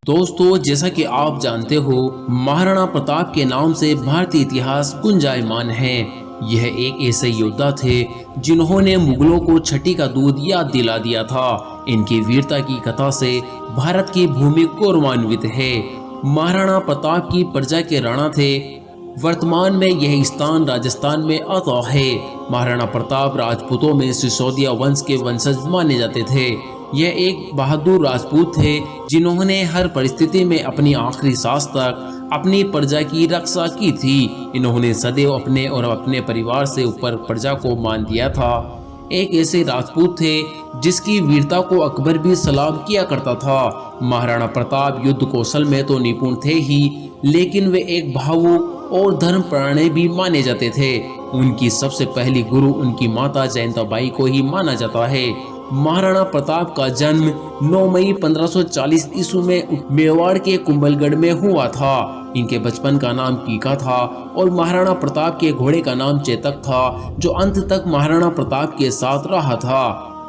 दोस्तों, जैसा कि आप जानते हो, महाराणा प्रताप के नाम से भारतीय इतिहास गुंजायमान है। यह एक ऐसे योद्धा थे जिन्होंने मुगलों को छठी का दूध याद दिला दिया था। इनकी वीरता की कथा से भारत की भूमि गौरवान्वित है। महाराणा प्रताप की प्रजा के राणा थे। वर्तमान में यह स्थान राजस्थान में आता है। महाराणा प्रताप राजपूतों में सिसोदिया वंश के वंशज माने जाते थे। यह एक बहादुर राजपूत थे जिन्होंने हर परिस्थिति में अपनी आखिरी सांस तक अपनी प्रजा की रक्षा की थी। इन्होंने सदैव अपने और अपने परिवार से ऊपर प्रजा को मान दिया था। एक ऐसे राजपूत थे जिसकी वीरता को अकबर भी सलाम किया करता था। महाराणा प्रताप युद्ध कौशल में तो निपुण थे ही, लेकिन वे एक भावुक और धर्मपरायण भी माने जाते थे। उनकी सबसे पहली गुरु उनकी माता जयंताबाई को ही माना जाता है। महाराणा प्रताप का जन्म 9 मई 1540 ईस्वी में मेवाड़ के कुंभलगढ़ में हुआ था। इनके बचपन का नाम कीका था और महाराणा प्रताप के घोड़े का नाम चेतक था, जो अंत तक महाराणा प्रताप के साथ रहा था।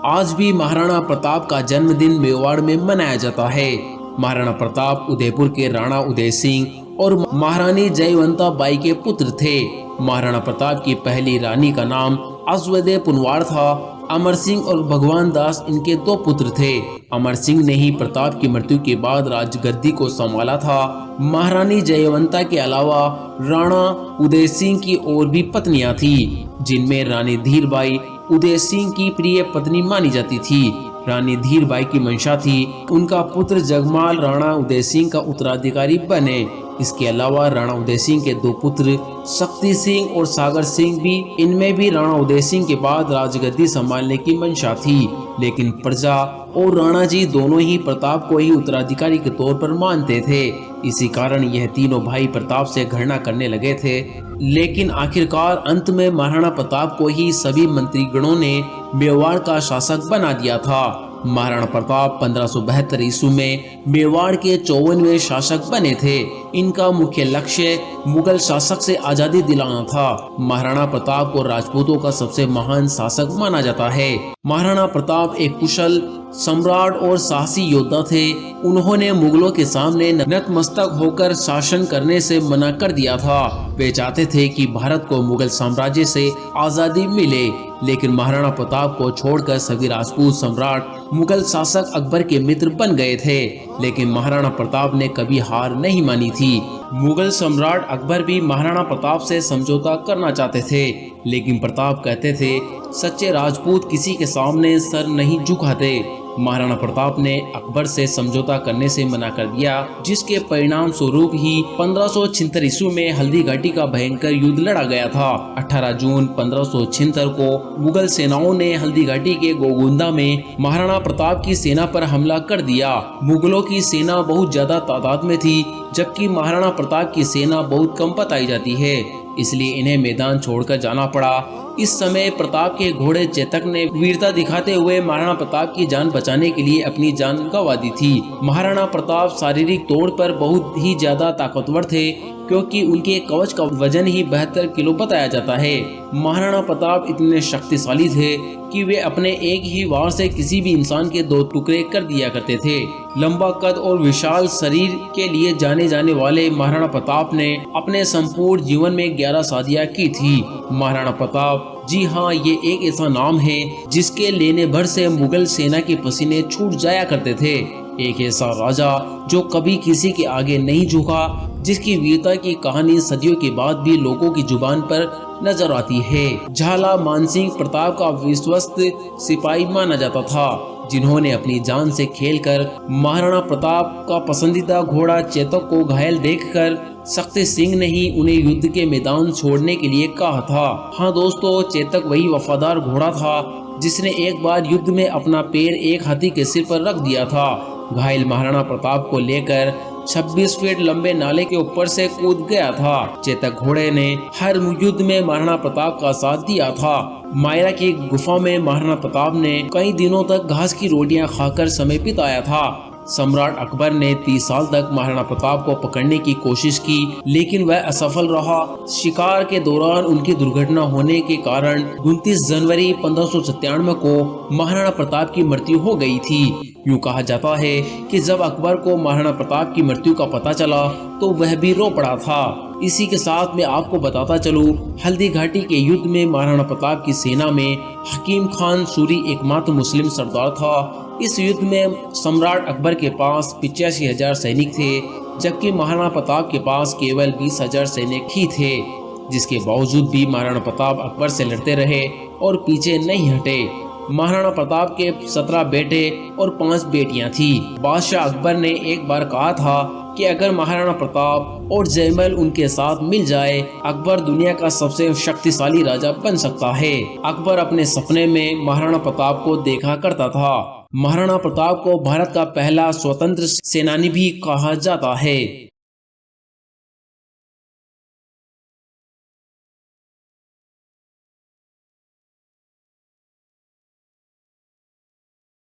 आज भी महाराणा प्रताप का जन्मदिन मेवाड़ में मनाया जाता है। महाराणा प्रताप उदयपुर के राणा उदय सिंह और महारानी जयवंता बाई के पुत्र थे। महाराणा प्रताप की पहली रानी का नाम अश्वदे पुनवार था। अमर सिंह और भगवान दास इनके 2 पुत्र थे। अमर सिंह ने ही प्रताप की मृत्यु के बाद राजगद्दी को संभाला था। महारानी जयवंता के अलावा राणा उदय सिंह की और भी पत्नियां थी, जिनमें रानी धीरबाई उदय सिंह की प्रिय पत्नी मानी जाती थी। रानी धीरबाई की मंशा थी उनका पुत्र जगमाल राणा उदय सिंह का उत्तराधिकारी बने। इसके अलावा राणा उदय सिंह के 2 पुत्र शक्ति सिंह और सागर सिंह भी, इनमें भी राणा उदय सिंह के बाद राजगद्दी संभालने की मंशा थी। लेकिन प्रजा और राणा जी दोनों ही प्रताप को ही उत्तराधिकारी के तौर पर मानते थे। इसी कारण यह तीनों भाई प्रताप से घृणा करने लगे थे। लेकिन आखिरकार अंत में महाराणा प्रताप को ही सभी मंत्रीगणों ने मेवाड़ का शासक बना दिया था। महाराणा प्रताप 1572 ईस्वी में मेवाड़ के 54वें शासक बने थे। इनका मुख्य लक्ष्य मुगल शासक से आजादी दिलाना था। महाराणा प्रताप को राजपूतों का सबसे महान शासक माना जाता है। महाराणा प्रताप एक कुशल सम्राट और साहसी योद्धा थे। उन्होंने मुगलों के सामने नतमस्तक होकर शासन करने से मना कर दिया था। वे चाहते थे कि भारत को मुगल साम्राज्य से आजादी मिले, लेकिन महाराणा प्रताप को छोड़कर सभी राजपूत सम्राट मुगल शासक अकबर के मित्र बन गए थे। लेकिन महाराणा प्रताप ने कभी हार नहीं मानी थी। मुगल सम्राट अकबर भी महाराणा प्रताप से समझौता करना चाहते थे, लेकिन प्रताप कहते थे, सच्चे राजपूत किसी के सामने सर नहीं झुकाते। महाराणा प्रताप ने अकबर से समझौता करने से मना कर दिया, जिसके परिणाम स्वरूप ही 1576 ईस्वी में हल्दी घाटी का भयंकर युद्ध लड़ा गया था। 18 जून 1576 को मुगल सेनाओं ने हल्दी घाटी के गोगुंदा में महाराणा प्रताप की सेना पर हमला कर दिया। मुगलों की सेना बहुत ज्यादा तादाद में थी, जबकि महाराणा प्रताप की सेना बहुत कम बताई जाती है, इसलिए इन्हें मैदान छोड़कर जाना पड़ा। इस समय प्रताप के घोड़े चेतक ने वीरता दिखाते हुए महाराणा प्रताप की जान बचाने के लिए अपनी जान गंवा दी थी। महाराणा प्रताप शारीरिक तौर पर बहुत ही ज्यादा ताकतवर थे, क्योंकि उनके कवच का वजन ही 72 किलो बताया जाता है। महाराणा प्रताप इतने शक्तिशाली थे कि वे अपने एक ही वार से किसी भी इंसान के 2 टुकड़े कर दिया करते थे। लंबा कद और विशाल शरीर के लिए जाने जाने वाले महाराणा प्रताप ने अपने संपूर्ण जीवन में 11 शादियां की थी। महाराणा प्रताप, जी हाँ, ये एक ऐसा नाम है जिसके लेने भर से मुगल सेना के पसीने छूट जाया करते थे। एक ऐसा राजा जो कभी किसी के आगे नहीं झुका, जिसकी वीरता की कहानी सदियों के बाद भी लोगों की जुबान पर नजर आती है। झाला मानसिंह प्रताप का विश्वस्त सिपाही माना जाता था, जिन्होंने अपनी जान से खेलकर महाराणा प्रताप का पसंदीदा घोड़ा चेतक को घायल देखकर शक्ति सिंह ने ही उन्हें युद्ध के मैदान छोड़ने के लिए कहा था। हाँ दोस्तों, चेतक वही वफादार घोड़ा था जिसने एक बार युद्ध में अपना पैर एक हाथी के सिर पर रख दिया था। घायल महाराणा प्रताप को लेकर 26 फीट लंबे नाले के ऊपर से कूद गया था। चेतक घोड़े ने हर युद्ध में महाराणा प्रताप का साथ दिया था। मायरा की गुफा में महाराणा प्रताप ने कई दिनों तक घास की रोटियां खाकर समय बिताया था। सम्राट अकबर ने 30 साल तक महाराणा प्रताप को पकड़ने की कोशिश की, लेकिन वह असफल रहा। शिकार के दौरान उनकी दुर्घटना होने के कारण 29 जनवरी 1597 को महाराणा प्रताप की मृत्यु हो गई थी। यूं कहा जाता है कि जब अकबर को महाराणा प्रताप की मृत्यु का पता चला तो वह भी रो पड़ा था। इसी के साथ मैं आपको बताता चलूं, हल्दी घाटी के युद्ध में महाराणा प्रताप की सेना में हकीम खान सूरी एकमात्र मुस्लिम सरदार था। इस युद्ध में सम्राट अकबर के पास 85,000 सैनिक थे, जबकि महाराणा प्रताप के पास केवल 20,000 सैनिक ही थे। जिसके बावजूद भी महाराणा प्रताप अकबर से लड़ते रहे और पीछे नहीं हटे। महाराणा प्रताप के 17 बेटे और 5 बेटियां थी। बादशाह अकबर ने एक बार कहा था कि अगर महाराणा प्रताप और जयमल उनके साथ मिल जाए, अकबर दुनिया का सबसे शक्तिशाली राजा बन सकता है। अकबर अपने सपने में महाराणा प्रताप को देखा करता था। महाराणा प्रताप को भारत का पहला स्वतंत्र सेनानी भी कहा जाता है।